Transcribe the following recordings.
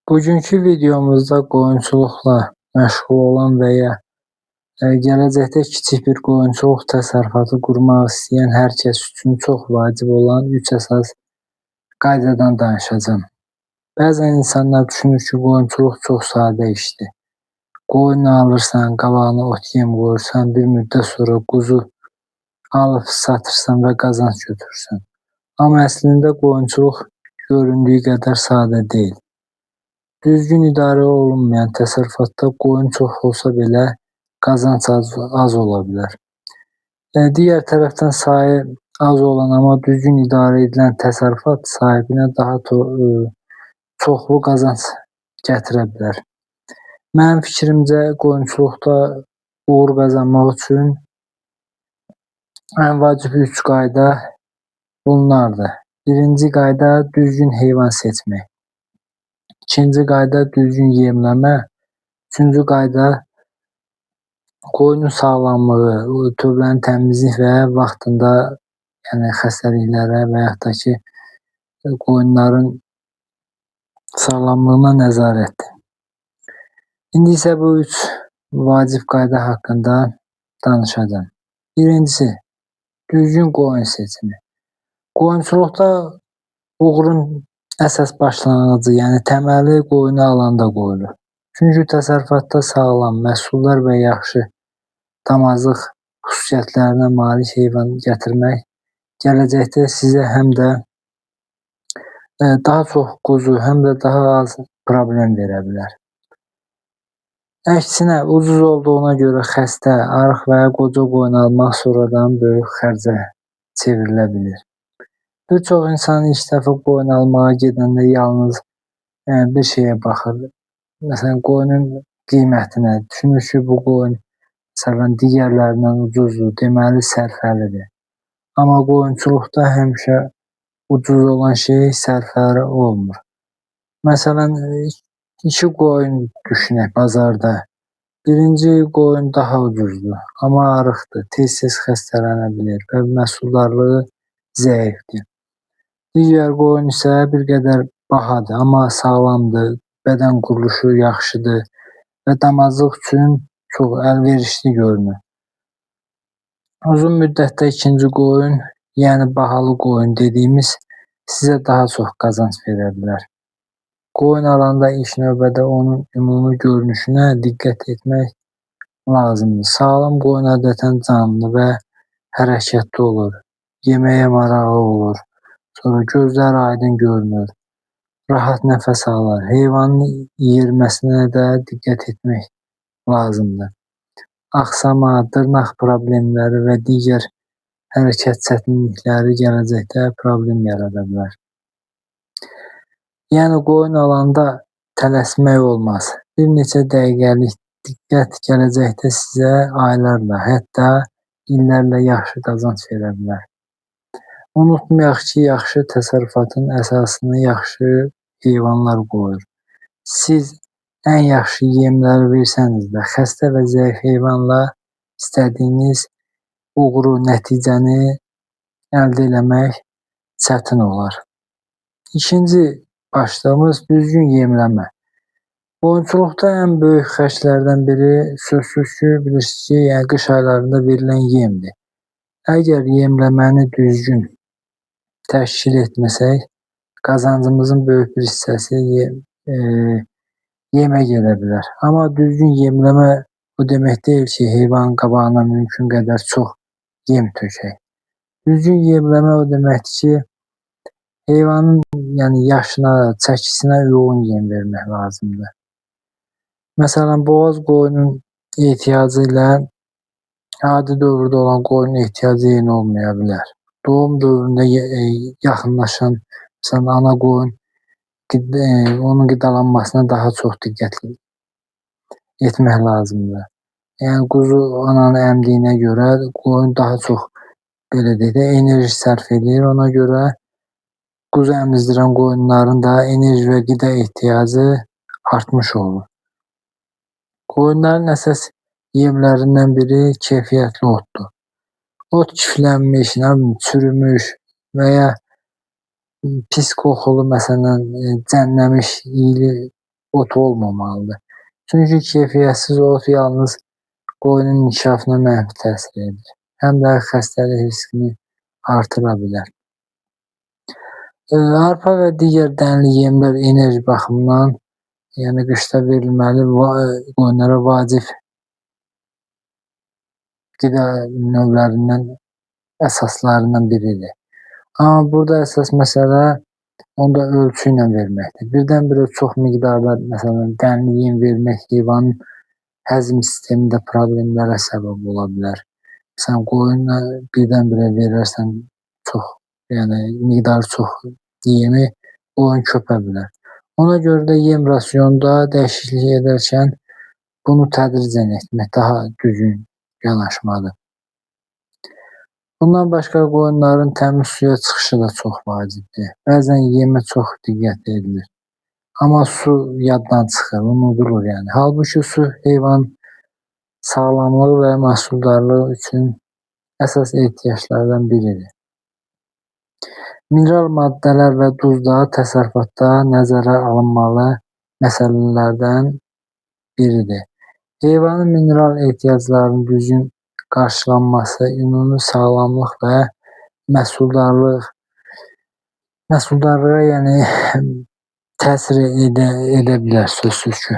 Bugünkü videomuzda qoyunçuluqla məşğul olan və ya gələcəkdə kiçik bir qoyunçuluq təsərrüfatı qurmaq istəyən hər kəs üçün çox vacib olan 3 əsas qaydadan danışacağam. Bəzən insanlar düşünür ki, qoyunçuluq çox sadə işdir. Qoyun alırsan, qabağına ot yem qoyursan, bir müddət sonra quzu alıb satırsan və qazanc götürürsən. Amma əslində qoyunçuluq göründüyü qədər sadə deyil. Düzgün idarə olunmayan təsərrüfatda qoyun çox olsa belə qazanc az ola bilər. Digər tərəfdən sayı az olan, amma düzgün idarə edilən təsərrüfat sahibinə daha çoxlu qazanc gətirə bilər. Mənim fikrimcə qoyunçuluqda uğur qazanmaq üçün ən vacib 3 qayda bunlardır. Birinci qayda düzgün heyvan seçmək. İkinci qayda düzgün yemləmə. Üçüncü qayda qoyunun sağlamlığı, tövlənin təmizlik və vaxtında xəstəliklərə və yaxud da ki, qoyunların sağlamlığına nəzarətdir. İndi isə bu 3 vacib qayda haqqında danışacağım. Birincisi, düzgün qoyun seçimi. Qoyunçuluqda uğurun əsas başlanğıcı, yəni təməli qoyunu alanda qoyulur. Çünki təsərrüfatda sağlam, məhsuldar və yaxşı damazlıq xüsusiyyətlərinə malik heyvan gətirmək gələcəkdə sizə həm də daha çox quzu, həm də daha az problem verə bilər. Əksinə, ucuz olduğuna görə xəstə, arıq və ya qoca qoyun almaq sonradan böyük xərcə çevrilə bilir. Bir çox insan ilk dəfə qoyun almağa gedəndə yalnız bir şeyə baxır. Məsələn, qoyunun qiymətinə. Düşünür ki, bu qoyun məsələn digərlərindən ucuzdur, deməli sərfəlidir. Amma qoyunçuluqda həmişə ucuz olan şey sərfəli olmur. Məsələn, 2 qoyun düşünək bazarda. Birinci qoyun daha ucuzdur, amma arıqdır, tez-tez xəstələnə bilir və məhsuldarlığı zəifdir. Digər qoyun isə bir qədər bahadır, amma sağlamdır, bədən quruluşu yaxşıdır və damazlıq üçün çox əlverişli görünür. Uzun müddətdə ikinci qoyun, yəni bahalı qoyun dediyimiz sizə daha çox qazanc verə bilər. Qoyun alanda ilk növbədə onun ümumi görünüşünə diqqət etmək lazımdır. Sağlam qoyun adətən canlı və hərəkətli olur, yeməyə marağı olur, sonra gözləri aydın görünür, rahat nəfəs alır. Heyvanın yeriməsinə də diqqət etmək lazımdır. Axsama, dırnaq problemləri və digər hərəkət çətinlikləri gələcəkdə problem yarada bilər. Yəni qoyun alanda tələsmək olmaz. Bir neçə dəqiqəlik diqqət gələcəkdə sizə aylarla, hətta illərlə yaxşı qazanc verə bilər. Unutmayaq ki, yaxşı təsərrüfatın əsasını yaxşı heyvanlar qoyur. Siz ən yaxşı yemləri versəniz də, xəstə və zəif heyvanla istədiyiniz uğuru, nəticəni əldə etmək çətin olar. İkinci başlığımız düzgün yemləmə. Qoyunçuluqda ən böyük xərclərdən biri sözsüz ki, bilirsiniz ki, qış aylarında verilən yemdir. Əgər yemləməni düzgün təşkil etməsək, qazancımızın böyük bir hissəsi yemə gedə bilər. Amma düzgün yemləmə bu demək deyil ki, heyvanın qabağına mümkün qədər çox yem tökək. Düzgün yemləmə o deməkdir ki, heyvanın yaşına, çəkisinə uyğun yem vermək lazımdır. Məsələn, boğaz qoyunun ehtiyacı ilə adi dövrdə olan qoyunun ehtiyacı eyni olmaya bilər. Doğum dövründə yaxınlaşan ana qoyun onun qidalanmasına daha çox diqqət etmək lazımdır. Yəni quzu ananın əmdiyinə görə qoyun daha çox enerji sərf edir. Ona görə quzu əmizdirən qoyunların da enerji və qida ehtiyacı artmış olur. Qoyunların əsas yemlərindən biri keyfiyyətli otdur. Ot kiflənmiş, çürümüş və ya pis qoxulu, məsələn, cənnəmiş, iyli ot olmamalıdır. Çünki keyfiyyətsiz ot yalnız qoyunun inkişafına mənfi təsir edir. Həm də xəstəlik riskini artıra bilər. Arpa və digər dənli yemlər enerji baxımından, yəni qışda verilməli qoyunlara vacib qida növlərindən əsaslarından biridir. Amma burada əsas məsələ onda ölçü ilə verməkdir. Birdən-birə çox miqdarda məsələn dənli yem vermək heyvanın həzm sistemində problemlərə səbəb ola bilər. Sən qoyunla birdən-birə verərsən yəni miqdarı çox yemi qoyun köpə bilər. Ona görə də yem rasionunda dəyişiklik edərkən bunu tədricən etmək daha düzgün yanaşmadır. Bundan başqa qoyunların təmiz suya çıxışı da çox vacibdir. Bəzən yemə çox diqqət edilir. Amma su yaddan çıxır, unudulur yəni. Halbuki su heyvanın sağlamlığı və məhsuldarlığı üçün əsas ehtiyaclardan biridir. Mineral maddələr və duzlar təsərrüfatda nəzərə alınmalı məsələlərdən biridir. Heyvanın mineral ehtiyaclarının düzgün qarşılanması ümumi sağlamlıq və məhsuldarlığa yəni təsir edə bilər sözsüz ki.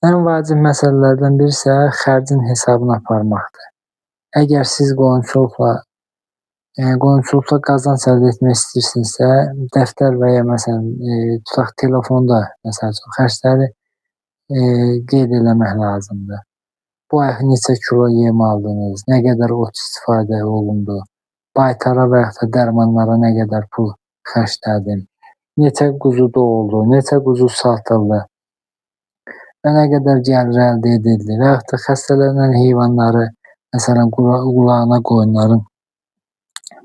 Ən vacib məsələlərdən biri isə xərcin hesabını aparmaqdır. Əgər siz qoyunçuluqla qazanc əldə etmək istəyirsinizsə, dəftər və ya məsələn tutaq telefonda məsəl üçün xərcləri qeyd eləmək lazımdır. Bu ay neçə kilo yem aldınız, nə qədər ot istifadə olundu, baytara və yaxud da dərmanlara nə qədər pul xərclədim, neçə quzu doğuldu, neçə quzu satıldı və nə qədər gəlir əldə edildi və yaxud da xəstələnən heyvanları, məsələn qulağına qoyunların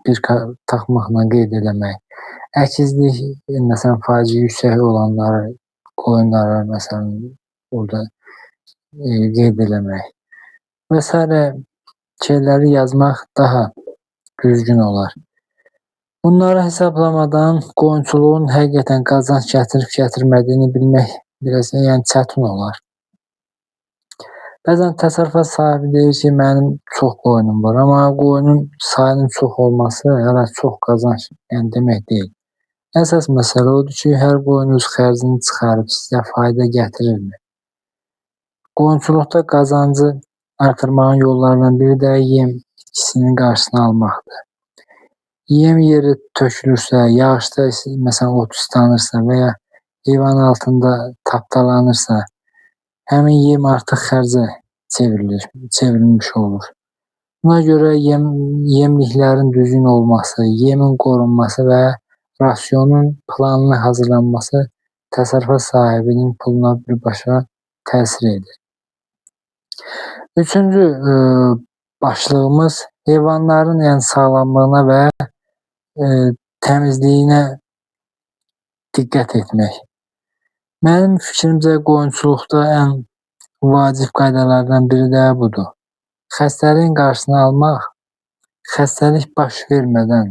bir taxmaqla qeyd eləmək, əkizlik məsələn faizi yüksək olanları qoyunlara məsələn orada qeyd eləmək və s. şeyləri yazmaq daha düzgün olar. Bunları hesablamadan qoyunçuluğun həqiqətən qazanc gətirib-gətirmədiyini bilmək biraz çətin olar. Bəzən təsərrüfat sahibi deyir ki, mənim çox qoyunum var, amma qoyunun sayının çox olması hələ çox qazanc demək deyil. Əsas məsələ odur ki, hər qoyun öz xərcini çıxarıb sizə fayda gətirirmi? Qoyunçuluqda qazancı artırmağın yollarından biri də yem itkisinin qarşısını almaqdır. Yem yeri tökülürsə, yağışda məsələn ot islanırsa və ya heyvan altında tapdalanırsa, həmin yem artıq xərcə çevrilmiş olur. Buna görə yemliklərin düzgün olması, yemin qorunması və rasionun planlı hazırlanması təsərrüfat sahibinin puluna birbaşa təsir edir. Üçüncü başlığımız heyvanların sağlamlığına və təmizliyinə diqqət etmək. Mənim fikrimcə qoyunçuluqda ən vacib qaydalardan biri də budur. Xəstəliyin qarşısını almaq, xəstəlik baş vermədən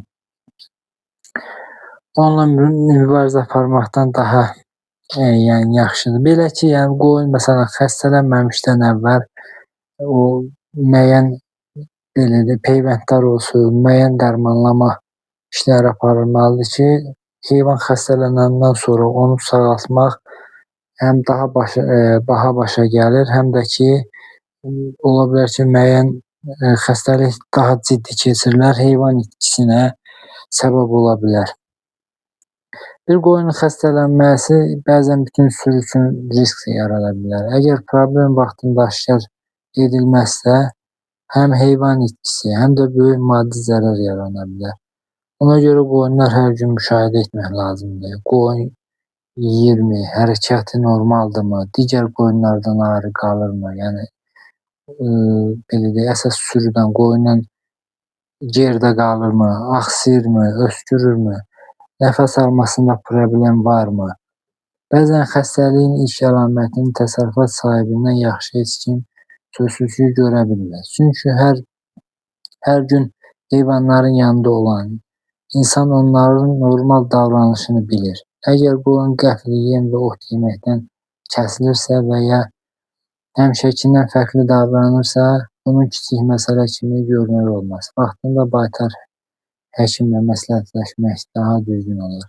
onunla mübarizə aparmaqdan daha yaxşıdır. Belə ki, qoyun məsələn xəstələnməmişdən əvvəl o müəyyən peyvəndlər olsun, müəyyən dərmanlama işləri aparılmalıdır ki, heyvan xəstələnəndən sonra onu sağaltmaq həm daha baha başa gəlir, həm də ki, ola bilər ki, müəyyən xəstəlik daha ciddi keçirilər, heyvan itkisinə səbəb ola bilər. Bir qoyunun xəstələnməsi bəzən bütün sürü üçün risk yarada bilər. Əgər problem vaxtında aşkar edilməzsə, həm heyvan itkisi, həm də böyük maddi zərər yarana bilər. Ona görə qoyunlar hər gün müşahidə etmək lazımdır. Qoyun yeyirmi, hərəkəti normaldırmı, digər qoyunlardan ayrı qalırmı? Yəni belə deyək, əsas sürüdən qoyundan geridə qalırmı, axsıyırmı, öskürürmü, nəfəs almasında problem varmı? Bəzən xəstəliyin ilk əlamətini təsərrüfat sahibindən yaxşı heç kim sözsüz ki, görə bilməz. Çünki hər gün heyvanların yanında olan insan onların normal davranışını bilir. Əgər qoyun qəfil yem və ot yeməkdən kəsilirsə və ya həmişəkindən fərqli davranırsa, bunun kiçik məsələ kimi görünür olmaz. Vaxtında baytar həkimlə məsləhətləşmək daha düzgün olur.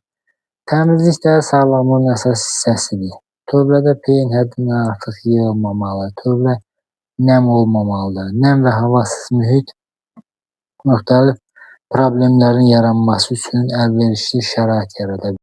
Təmizlik də sağlamlığın əsas hissəsidir. Tövlədə peyin həddindən artıq yığılmamalı, tövlə nəm olmamalıdır. Nəm və havasız mühit müxtəlif problemlərin yaranması üçün əlverişli şərait yarada bilər.